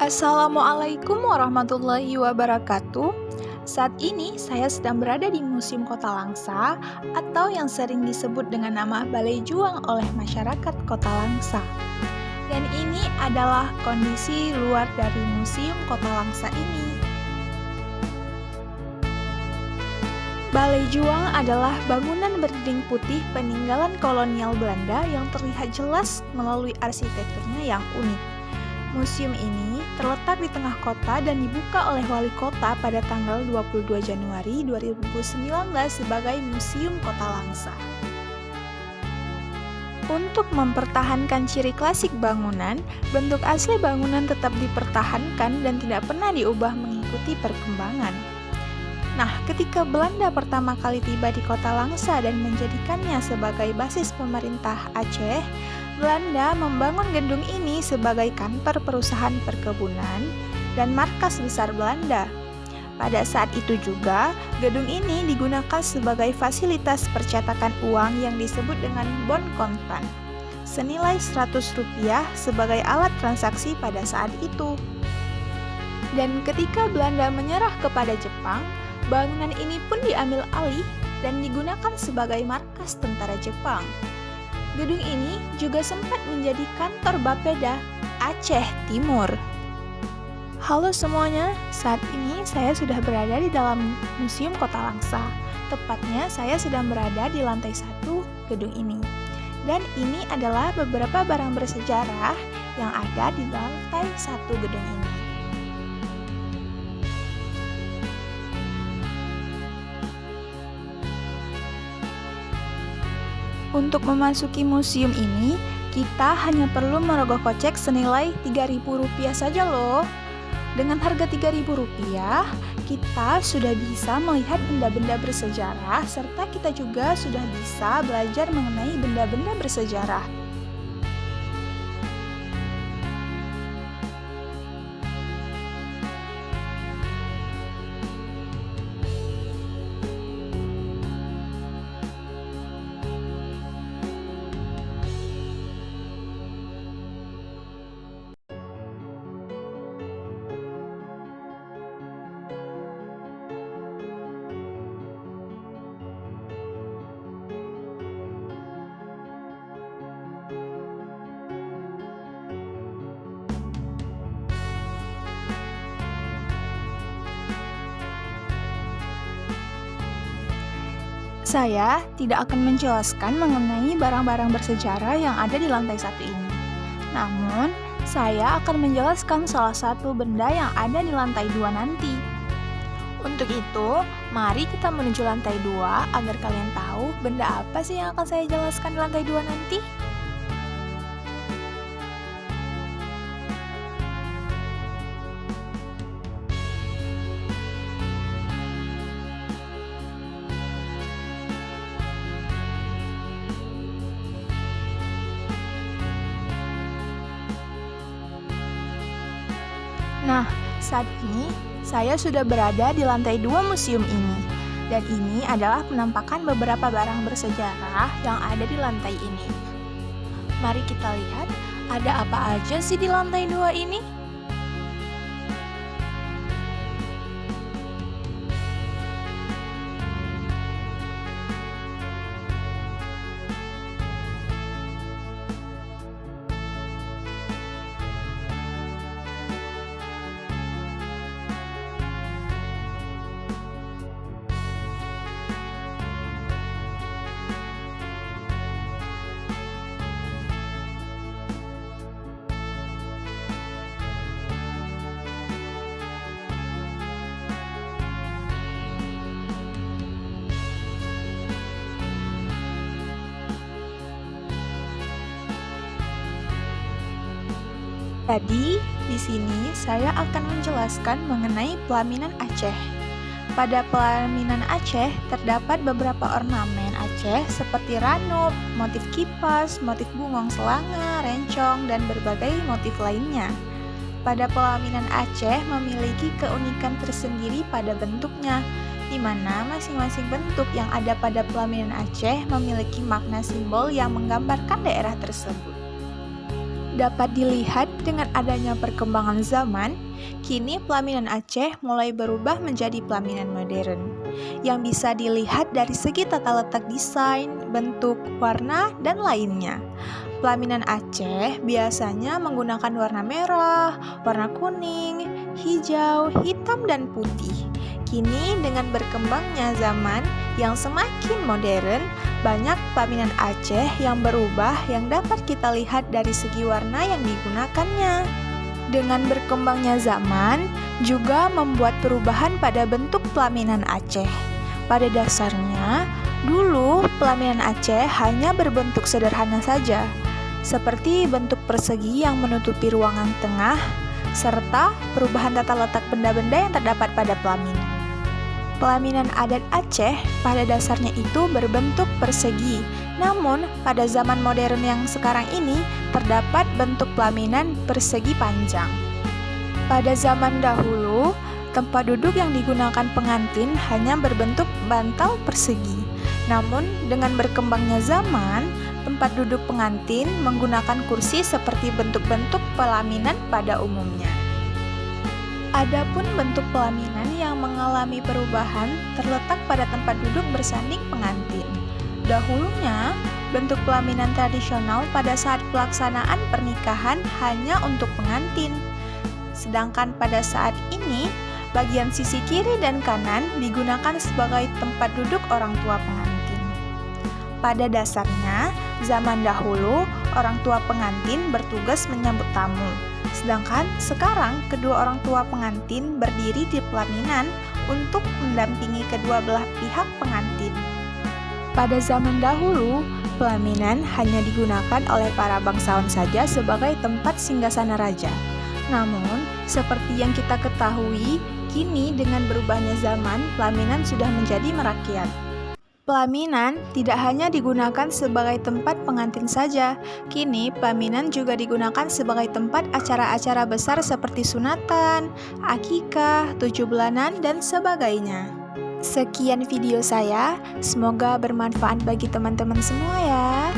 Assalamualaikum warahmatullahi wabarakatuh. Saat ini saya sedang berada di Museum Kota Langsa atau yang sering disebut dengan nama Balai Juang oleh masyarakat Kota Langsa. Dan ini adalah kondisi luar dari Museum Kota Langsa ini. Balai Juang adalah bangunan berdinding putih peninggalan kolonial Belanda yang terlihat jelas melalui arsitekturnya yang unik. Museum ini terletak di tengah kota dan dibuka oleh wali kota pada tanggal 22 Januari 2019 sebagai Museum Kota Langsa. Untuk mempertahankan ciri klasik bangunan, bentuk asli bangunan tetap dipertahankan dan tidak pernah diubah mengikuti perkembangan. Nah, ketika Belanda pertama kali tiba di Kota Langsa dan menjadikannya sebagai basis pemerintah Aceh, Belanda membangun gedung ini sebagai kantor perusahaan perkebunan dan markas besar Belanda. Pada saat itu juga, gedung ini digunakan sebagai fasilitas percetakan uang yang disebut dengan bon kontan, senilai Rp100 sebagai alat transaksi pada saat itu. Dan ketika Belanda menyerah kepada Jepang, bangunan ini pun diambil alih dan digunakan sebagai markas tentara Jepang. Gedung ini juga sempat menjadi kantor Bapeda Aceh Timur. Halo semuanya, saat ini saya sudah berada di dalam Museum Kota Langsa. Tepatnya saya sedang berada di lantai 1 gedung ini. Dan ini adalah beberapa barang bersejarah yang ada di lantai 1 gedung ini. Untuk memasuki museum ini, kita hanya perlu merogoh kocek senilai Rp3.000 saja loh. Dengan harga Rp3.000, kita sudah bisa melihat benda-benda bersejarah, serta kita juga sudah bisa belajar mengenai benda-benda bersejarah. Saya tidak akan menjelaskan mengenai barang-barang bersejarah yang ada di lantai 1 ini. Namun, saya akan menjelaskan salah satu benda yang ada di lantai 2 nanti. Untuk itu, mari kita menuju lantai 2 agar kalian tahu benda apa sih yang akan saya jelaskan di lantai 2 nanti. Nah, saat ini saya sudah berada di lantai 2 museum ini. Dan ini adalah penampakan beberapa barang bersejarah yang ada di lantai ini. Mari kita lihat, ada apa aja sih di lantai 2 ini? Jadi, di sini saya akan menjelaskan mengenai pelaminan Aceh. Pada pelaminan Aceh terdapat beberapa ornamen Aceh seperti ranub, motif kipas, motif bungong selanga, rencong, dan berbagai motif lainnya. Pada pelaminan Aceh memiliki keunikan tersendiri pada bentuknya, di mana masing-masing bentuk yang ada pada pelaminan Aceh memiliki makna simbol yang menggambarkan daerah tersebut. Dapat dilihat dengan adanya perkembangan zaman, kini pelaminan Aceh mulai berubah menjadi pelaminan modern, yang bisa dilihat dari segi tata letak desain, bentuk, warna, dan lainnya. Pelaminan Aceh biasanya menggunakan warna merah, warna kuning, hijau, hitam, dan putih. Kini dengan berkembangnya zaman yang semakin modern, banyak pelaminan Aceh yang berubah yang dapat kita lihat dari segi warna yang digunakannya. Dengan berkembangnya zaman, juga membuat perubahan pada bentuk pelaminan Aceh. Pada dasarnya, dulu pelaminan Aceh hanya berbentuk sederhana saja, seperti bentuk persegi yang menutupi ruangan tengah, serta perubahan tata letak benda-benda yang terdapat pada pelaminan. Pelaminan adat Aceh pada dasarnya itu berbentuk persegi, namun pada zaman modern yang sekarang ini terdapat bentuk pelaminan persegi panjang. Pada zaman dahulu, tempat duduk yang digunakan pengantin hanya berbentuk bantal persegi. Namun dengan berkembangnya zaman, tempat duduk pengantin menggunakan kursi seperti bentuk-bentuk pelaminan pada umumnya. Adapun bentuk pelaminan yang mengalami perubahan terletak pada tempat duduk bersanding pengantin. Dahulunya, bentuk pelaminan tradisional pada saat pelaksanaan pernikahan hanya untuk pengantin. Sedangkan pada saat ini, bagian sisi kiri dan kanan digunakan sebagai tempat duduk orang tua pengantin. Pada dasarnya, zaman dahulu, orang tua pengantin bertugas menyambut tamu. Sedangkan sekarang kedua orang tua pengantin berdiri di pelaminan untuk mendampingi kedua belah pihak pengantin. Pada zaman dahulu, pelaminan hanya digunakan oleh para bangsawan saja sebagai tempat singgasana raja. Namun, seperti yang kita ketahui, kini dengan berubahnya zaman, pelaminan sudah menjadi merakyat. Pelaminan tidak hanya digunakan sebagai tempat pengantin saja, kini pelaminan juga digunakan sebagai tempat acara-acara besar seperti sunatan, akikah, 7 bulanan, dan sebagainya. Sekian video saya, semoga bermanfaat bagi teman-teman semua ya.